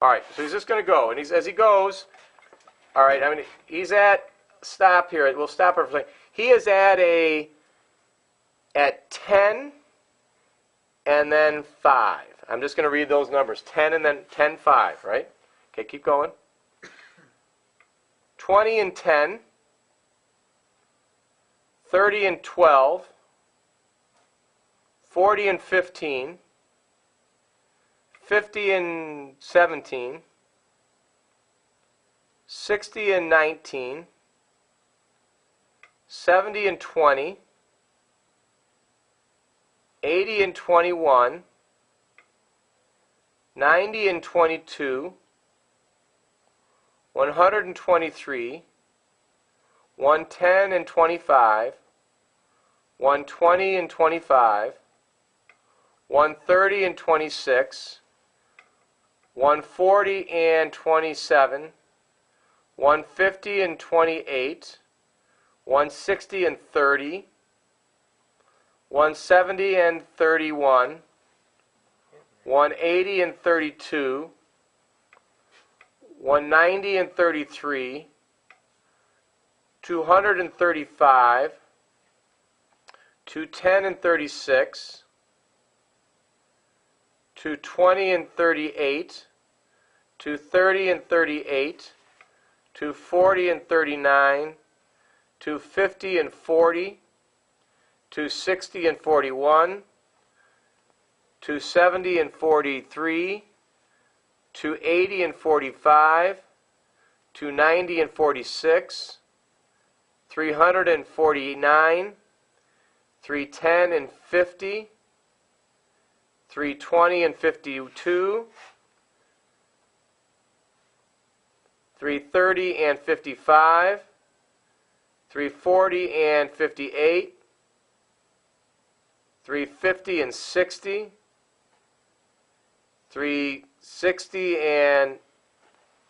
All right, so he's just going to go. And as he goes, all right, I mean, he's at, stop here. We'll stop her for a second. He is at 10 and then 5. I'm just going to read those numbers. 10 and then 10, 5, right? Okay, keep going. 20 and 10. 30 and 12. 40 and 15. 50 and 17. 60 and 19. 70 and 20. 80 and 21. 90 and 22. 123. 110 and 25. 120 and 25. 130 and 26. 140 and 27. 150 and 28. 160 and 30. 170 and 31. 180 and 32. 190 and 33. 235. 210 and 36. 220 and 38. 230 and 38. 240 and 39. 250 and 40. 260 and 41. 270 and 43. 280 and 45. 290 and 46. 349. 310 and 50. 320 and 52. 330 and 55. 340 and 58. 350 and 60. 360 and,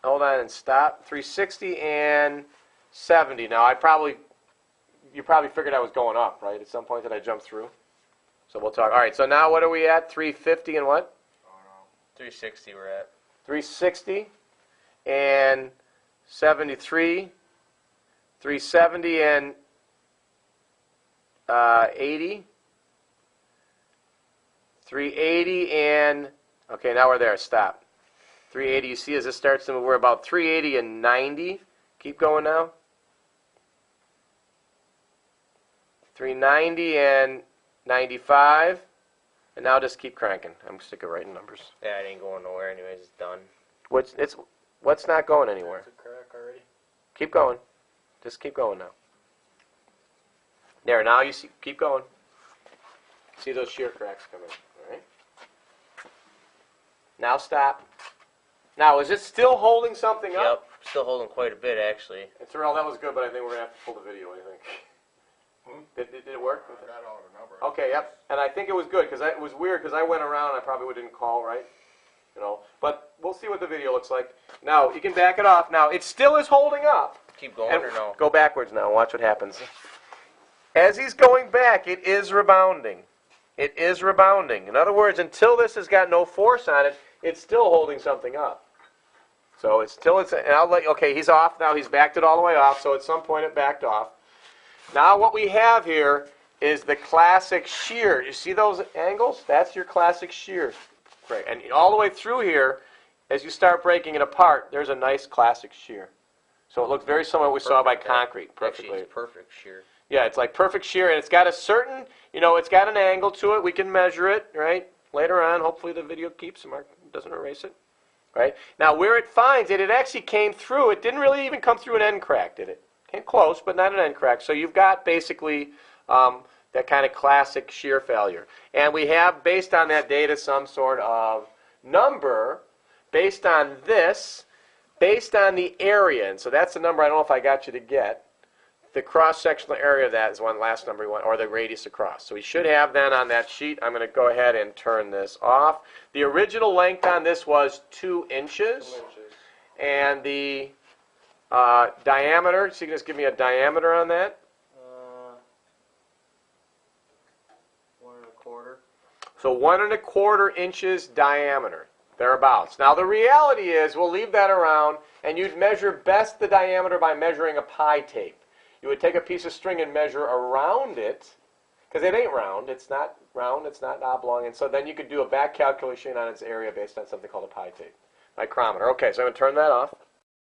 hold on and stop, 360 and 70. Now you probably figured I was going up, right? At some point that I jumped through. So we'll talk. All right, so now what are we at? 350 and what? Oh, no. 360 we're at. 360 and 73. 370 and 80. 380 and, okay, now we're there. Stop. 380, you see as it starts to move, we're about 380 and 90. Keep going now. 390 and 95. And now just keep cranking. I'm sick of writing numbers. Yeah, it ain't going nowhere anyways. It's done. What's not going anywhere? It's a crack already. Keep going. Just keep going now. There, now you see, keep going. See those shear cracks coming, all right? Now stop. Now, is it still holding something up? Yep, still holding quite a bit actually. And Terrell, that was good, but I think we're going to have to pull the video, I think. Did it work? I got all the numbers. Okay, yep. And I think it was good, because it was weird, because I went around and I probably didn't call, right? You know, but we'll see what the video looks like. Now, you can back it off. Now, it still is holding up. Keep going And or no? go backwards now and watch what happens. As he's going back, it is rebounding. It is rebounding. In other words, until this has got no force on it, it's still holding something up. So it's still, and I'll let you, okay, he's off now. He's backed it all the way off, so at some point it backed off. Now what we have here is the classic shear. You see those angles? That's your classic shear. Great. And all the way through here, as you start breaking it apart, there's a nice classic shear. So it looks very similar to what we saw by concrete. Perfectly. Actually, it's perfect shear. Yeah, it's like perfect shear, and it's got a certain, it's got an angle to it. We can measure it, right? Later on, hopefully the video keeps, Mark doesn't erase it, right? Now, where it finds it, it actually came through. It didn't really even come through an end crack, did it? Came close, but not an end crack. So you've got basically that kind of classic shear failure. And we have, based on that data, some sort of number based on this, based on the area. And so that's the number I don't know if I got you to get. The cross-sectional area of that is one last number we want, or the radius across. So we should have then on that sheet. I'm going to go ahead and turn this off. The original length on this was 2 inches. 2 inches. And the diameter, so you can just give me a diameter on that. 1 1/4. So 1 1/4 inches diameter. Thereabouts. Now the reality is, we'll leave that around, and you'd measure best the diameter by measuring a pi tape. You would take a piece of string and measure around it, because it ain't round, it's not oblong, and so then you could do a back calculation on its area based on something called a pi tape. Micrometer. Okay, so I'm going to turn that off.